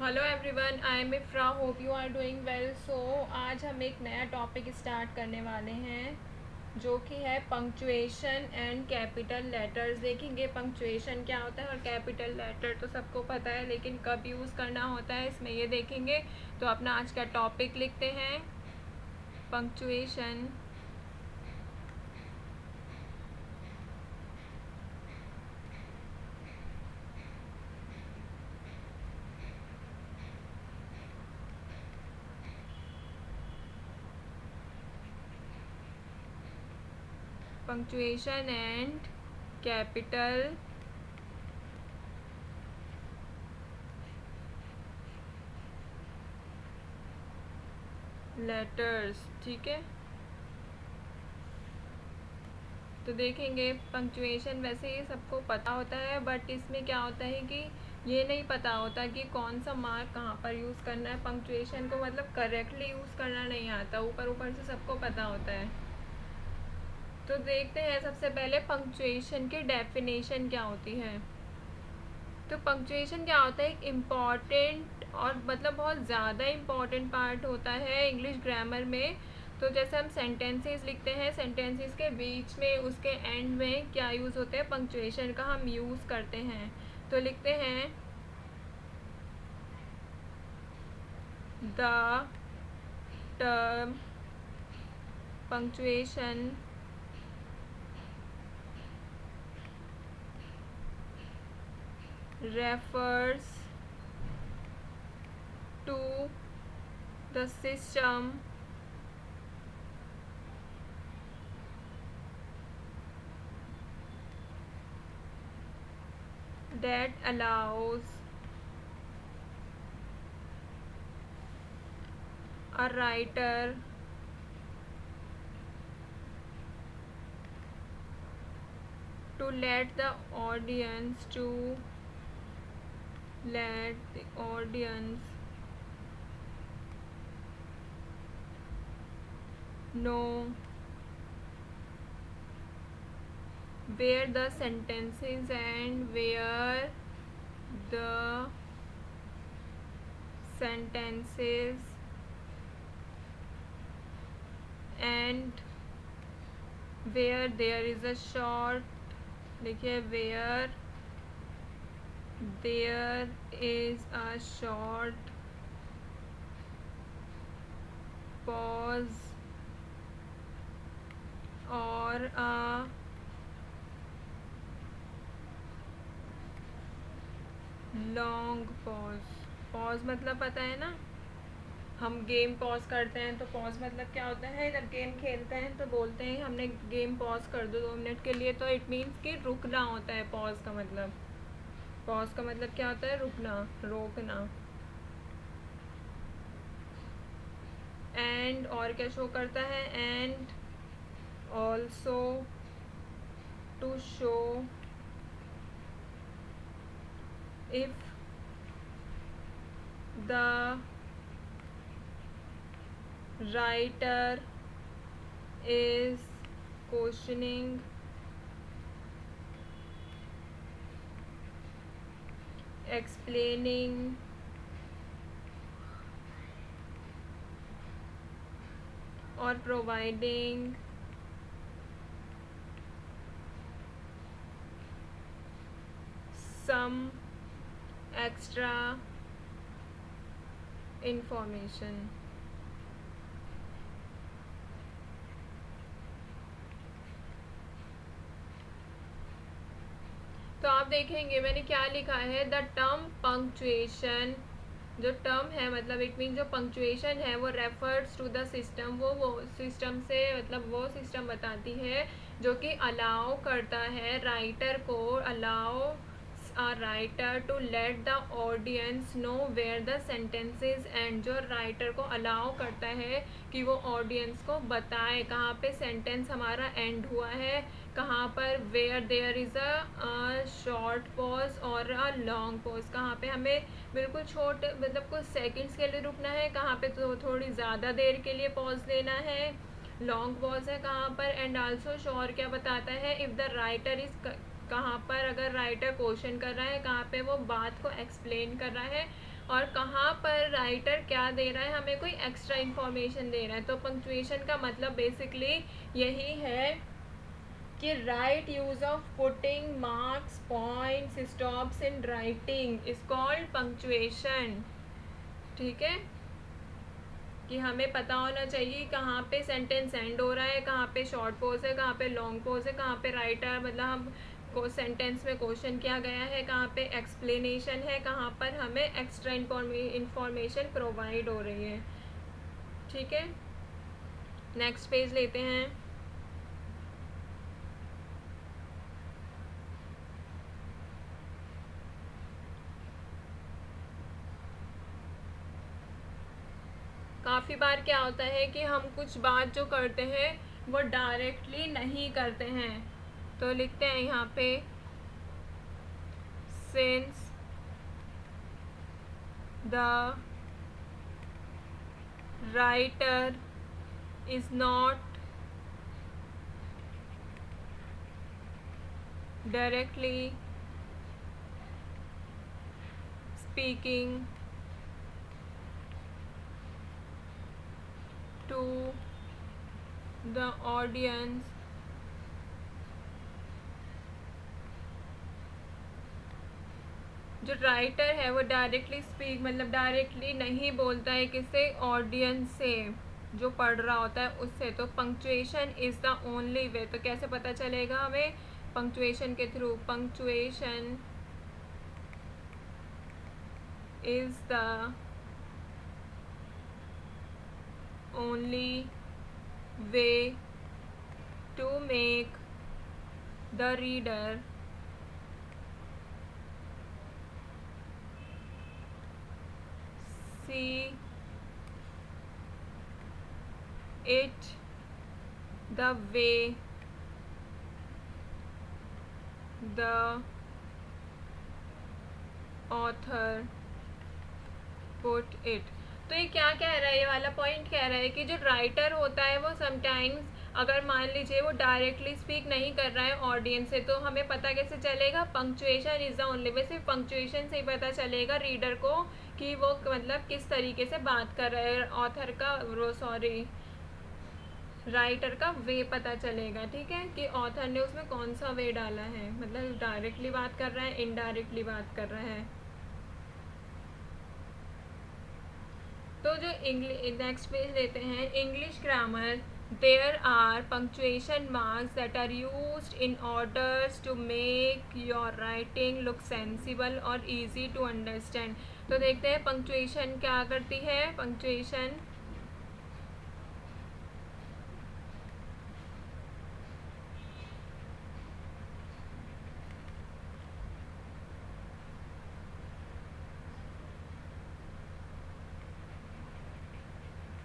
Hello everyone, I am Ifra, hope you are doing well. So आज हम एक नया टॉपिक स्टार्ट करने वाले हैं जो कि है पंक्चुएशन एंड कैपिटल लेटर्स। देखेंगे पंक्चुएशन क्या होता है और कैपिटल लेटर तो सबको पता है, लेकिन कब यूज़ करना होता है इसमें ये देखेंगे। तो अपना आज का टॉपिक लिखते हैं, punctuation punctuation and capital letters. ठीक है, तो देखेंगे पंक्चुएशन वैसे ये सबको पता होता है, बट इसमें क्या होता है कि ये नहीं पता होता कि कौन सा मार्क कहाँ पर यूज़ करना है। पंक्चुएशन को मतलब करेक्टली यूज़ करना नहीं आता, ऊपर ऊपर से सबको पता होता है। तो देखते हैं सबसे पहले पंक्चुएशन की डेफिनेशन क्या होती है। तो पंक्चुएशन क्या होता है, एक इम्पॉर्टेंट और मतलब बहुत ज़्यादा इम्पॉर्टेंट पार्ट होता है इंग्लिश ग्रामर में। तो जैसे हम सेंटेंसेस लिखते हैं, सेंटेंसेस के बीच में उसके एंड में क्या यूज़ होते हैं, पंक्चुएशन का हम यूज़ करते हैं। तो लिखते हैं the term punctuation refers to the system that allows a writer to let the audience know where the sentences and where the sentences and where there is a short, देखिए where there is a short pause or a long pause मतलब पता है ना, हम game pause करते हैं तो pause मतलब क्या होता है, जब गेम खेलते हैं तो बोलते हैं हमने गेम पॉज कर दो 2 मिनट के लिए, तो इट मीन्स कि रुकना होता है। पॉज का मतलब, पॉज का मतलब क्या होता है, रुकना, रोकना। एंड और क्या शो करता है, and also to show if the writer is questioning explaining or providing some extra information। तो आप देखेंगे मैंने क्या लिखा है, द टर्म पंक्चुएशन, जो टर्म है मतलब इट मीन जो पंक्चुएशन है वो रेफर्स टू द सिस्टम, वो सिस्टम से मतलब वो सिस्टम बताती है जो कि अलाउ करता है राइटर को, allow a writer to let the audience know where the sentences end, जो राइटर को अलाउ करता है कि वो ऑडियंस को बताए कहाँ पे सेंटेंस हमारा एंड हुआ है, कहाँ पर where there is a short pause और अ लॉन्ग पॉज, कहाँ पे हमें बिल्कुल छोटे मतलब कुछ सेकंड्स के लिए रुकना है, कहाँ पे तो थोड़ी ज़्यादा देर के लिए पॉज लेना है, लॉन्ग पॉज है कहाँ पर। एंड आल्सो शोर क्या बताता है, इफ़ द राइटर इज़ कहाँ पर अगर राइटर क्वेश्चन कर रहा है, कहाँ पे वो बात को एक्सप्लेन कर रहा है, और कहाँ पर राइटर क्या दे रहा है, हमें कोई एक्स्ट्रा इंफॉर्मेशन दे रहा है। तो पंक्चुएशन का मतलब बेसिकली यही है कि right use of putting marks, points, stops in writing is called punctuation. ठीक है, कि हमें पता होना चाहिए कहाँ पे सेंटेंस एंड हो रहा है, कहाँ पे शॉर्ट पोज है, कहाँ पे लॉन्ग पोज है, कहाँ पे राइटर मतलब हम को सेंटेंस में क्वेश्चन किया गया है, कहाँ पे एक्सप्लेनेशन है, कहाँ पर हमें एक्स्ट्रा इंफॉर्मेशन प्रोवाइड हो रही है। ठीक है, नेक्स्ट पेज लेते हैं। काफ़ी बार क्या होता है कि हम कुछ बात जो करते हैं वो डायरेक्टली नहीं करते हैं। तो लिखते हैं यहाँ पे since the writer is not directly speaking to the audience, जो राइटर है वो डायरेक्टली स्पीक मतलब डायरेक्टली नहीं बोलता है किसी ऑडियंस से, जो पढ़ रहा होता है उससे। तो punctuation is the only way. तो कैसे पता चलेगा हमें? पंक्चुएशन के through. Punctuation is the only way to make the reader see it the way the author put it। तो ये क्या कह रहा है, ये वाला पॉइंट कह रहा है कि जो राइटर होता है वो समटाइम्स अगर मान लीजिए वो डायरेक्टली स्पीक नहीं कर रहा है ऑडियंस से, तो हमें पता कैसे चलेगा? पंक्चुएशन इज़ द ओनली वे। सिर्फ पंक्चुएशन से ही पता चलेगा रीडर को कि वो मतलब किस तरीके से बात कर रहा है। ऑथर का राइटर का वे पता चलेगा। ठीक है, कि ऑथर ने उसमें कौन सा वे डाला है, मतलब डायरेक्टली बात कर रहा है, इनडायरेक्टली बात कर रहा है। तो जो नेक्स्ट पेज लेते हैं, English grammar. There are punctuation marks that are used in orders to make your writing look sensible और इजी टू अंडरस्टैंड। तो देखते हैं पंक्चुएशन क्या करती है। पंक्चुएशन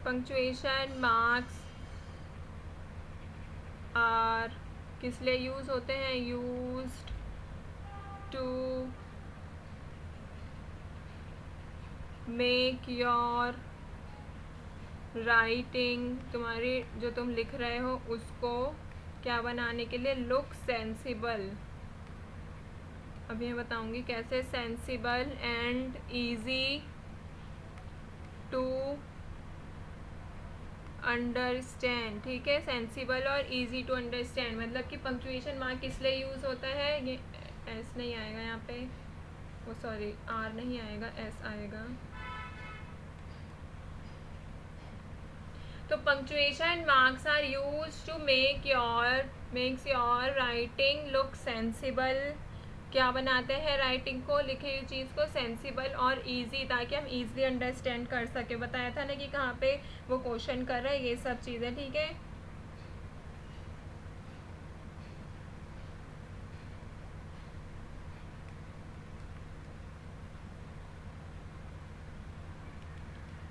पंक्चुएशन मार्क्स आर किस लिए यूज़ होते हैं? Used to make your writing, तुम्हारी जो तुम लिख रहे हो उसको क्या बनाने के लिए? Look sensible. अभी मैं बताऊंगी कैसे। Sensible and easy to understand. ठीक है, सेंसिबल और इजी टू अंडरस्टैंड मतलब कि पंक्चुएशन मार्क किस लिए यूज़ होता है? ये एस नहीं आएगा यहाँ पे, वो सॉरी आर नहीं आएगा, एस आएगा। तो punctuation marks are use to makes your writing look sensible. क्या बनाते हैं राइटिंग को, लिखी हुई चीज़ को सेंसिबल और इजी, ताकि हम इजीली अंडरस्टैंड कर सके। बताया था ना कि कहाँ पे वो क्वेश्चन कर रहा है, ये सब चीज़ें। ठीक है,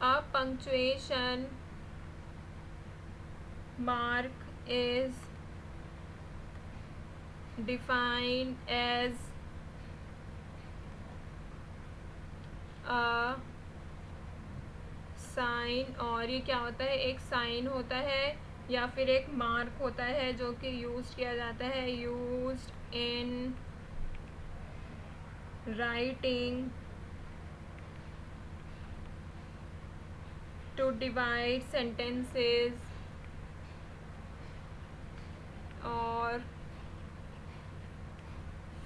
a punctuation mark is defined as a sign, और ये क्या होता है? एक साइन होता है या फिर एक मार्क होता है जो कि यूज किया जाता है, used in writing to divide sentences और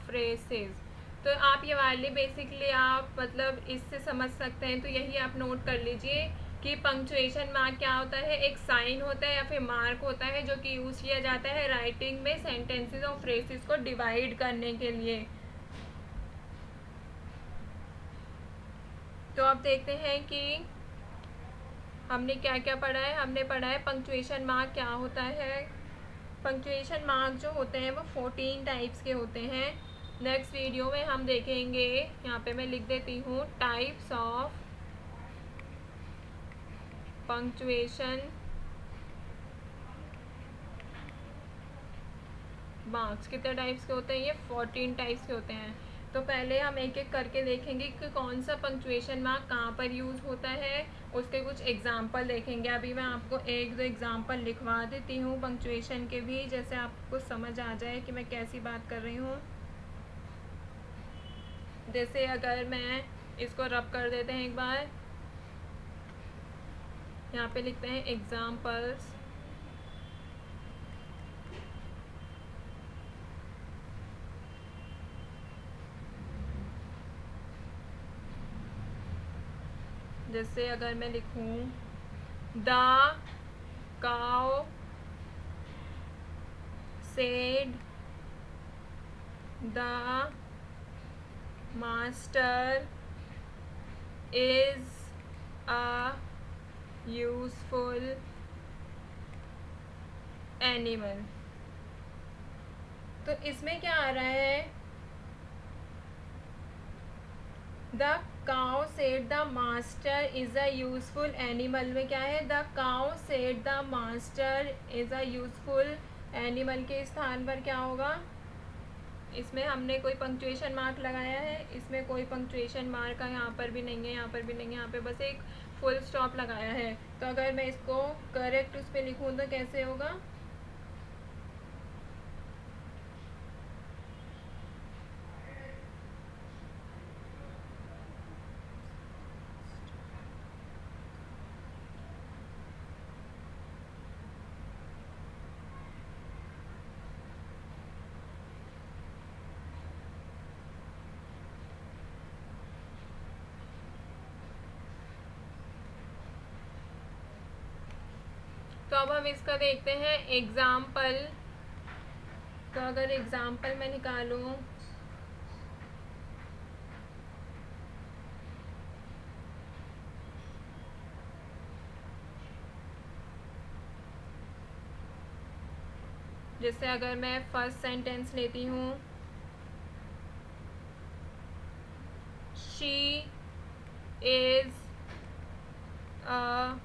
फ्रेसेस। तो आप ये वाली बेसिकली आप मतलब इससे समझ सकते हैं, तो यही आप नोट कर लीजिए कि पंक्चुएशन मार्क क्या होता है, एक साइन होता है या फिर मार्क होता है जो कि यूज़ किया जाता है राइटिंग में सेंटेंसेस और फ्रेसेस को डिवाइड करने के लिए। तो अब देखते हैं कि हमने क्या क्या पढ़ा है। हमने पढ़ा है पंक्चुएशन मार्क क्या होता है। पंक्चुएशन मार्क जो होते हैं वो 14 टाइप्स के होते हैं। नेक्स्ट वीडियो में हम देखेंगे, यहाँ पे मैं लिख देती हूँ, टाइप्स ऑफ पंक्चुएशन मार्क्स। कितने टाइप्स के होते हैं? ये 14 टाइप्स के होते हैं। तो पहले हम एक एक करके देखेंगे कि कौन सा पंक्चुएशन मार्क कहाँ पर यूज़ होता है, उसके कुछ एग्जाम्पल देखेंगे। अभी मैं आपको एक दो एग्जाम्पल लिखवा देती हूँ पंक्चुएशन के भी, जैसे आपको समझ आ जाए कि मैं कैसी बात कर रही हूँ। जैसे अगर मैं इसको रब कर देते हैं एक बार, यहाँ पे लिखते हैं एग्जाम्पल्स। जैसे अगर मैं लिखूं the cow said the master is a useful animal. तो इसमें क्या आ रहा है, the cow said the master is a useful animal में क्या है, the cow said the master is a useful animal के स्थान पर क्या होगा, इसमें हमने कोई पंक्चुएशन मार्क लगाया है, इसमें कोई पंक्चुएशन मार्क का यहाँ पर भी नहीं है, यहाँ पर भी नहीं है, यहाँ पे बस एक फुल स्टॉप लगाया है। तो अगर मैं इसको करेक्ट उस पर लिखूँ तो कैसे होगा, तो अब हम इसका देखते हैं एग्जाम्पल। तो अगर एग्जाम्पल मैं निकालूं, जैसे अगर मैं फर्स्ट सेंटेंस लेती हूँ, she is a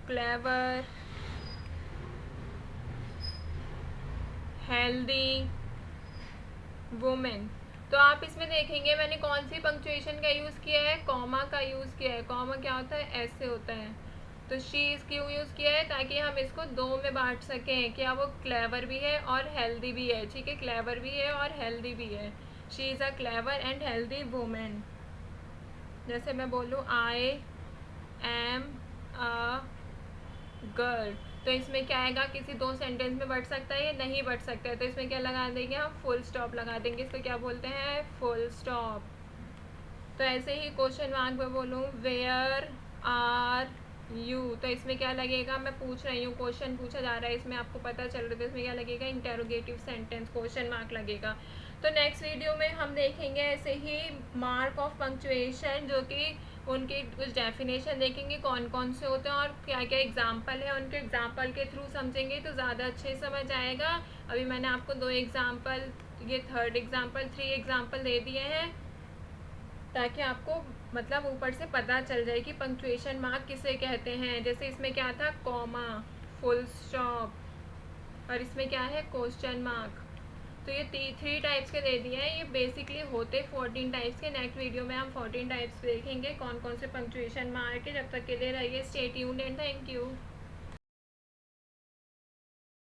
clever healthy women. तो आप इसमें देखेंगे मैंने कौन सी पंक्चुएशन का यूज़ किया है, कॉमा का यूज़ किया है। कॉमा क्या होता है, ऐसे होता है। तो शी इज़ क्यों यूज़ किया है, ताकि हम इसको दो में बांट सकें, क्या वो क्लेवर भी है और हेल्दी भी है। ठीक है, क्लेवर भी है और हेल्दी भी है। She is a clever and healthy women. जैसे मैं बोलूँ आई एम अ गर्ल, तो इसमें क्या आएगा, किसी दो सेंटेंस में बढ़ सकता है या नहीं बढ़ सकता है, तो इसमें क्या लगा देंगे हम, फुल स्टॉप लगा देंगे। इसको क्या बोलते हैं, फुल स्टॉप। तो ऐसे ही क्वेश्चन मार्क में बोलूँ वेयर आर यू, तो इसमें क्या लगेगा, मैं पूछ रही हूँ, क्वेश्चन पूछा जा रहा है, इसमें आपको पता चल रहा है, तो इसमें क्या लगेगा, इंटेरोगेटिव सेंटेंस, क्वेश्चन मार्क लगेगा। तो नेक्स्ट वीडियो में हम देखेंगे ऐसे ही मार्क ऑफ पंक्चुएशन, जो कि उनके कुछ डेफिनेशन देखेंगे कौन कौन से होते हैं और क्या क्या एग्जाम्पल है, उनके एग्जाम्पल के थ्रू समझेंगे तो ज़्यादा अच्छे समझ आएगा। अभी मैंने आपको दो एग्जाम्पल, ये थर्ड एग्जाम्पल, 3 एग्जाम्पल दे दिए हैं, ताकि आपको मतलब ऊपर से पता चल जाए कि पंक्चुएशन मार्क किसे कहते हैं। जैसे इसमें क्या था, कॉमा, फुल स्टॉप, और इसमें क्या है, क्वेश्चन मार्क। तो ये 3 टाइप्स के दे दिए हैं। ये बेसिकली होते 14 टाइप्स के। नेक्स्ट वीडियो में हम 14 टाइप्स देखेंगे कौन कौन से पंक्चुएशन मार्क है। जब तक के लिए रहिए stay tuned and thank you.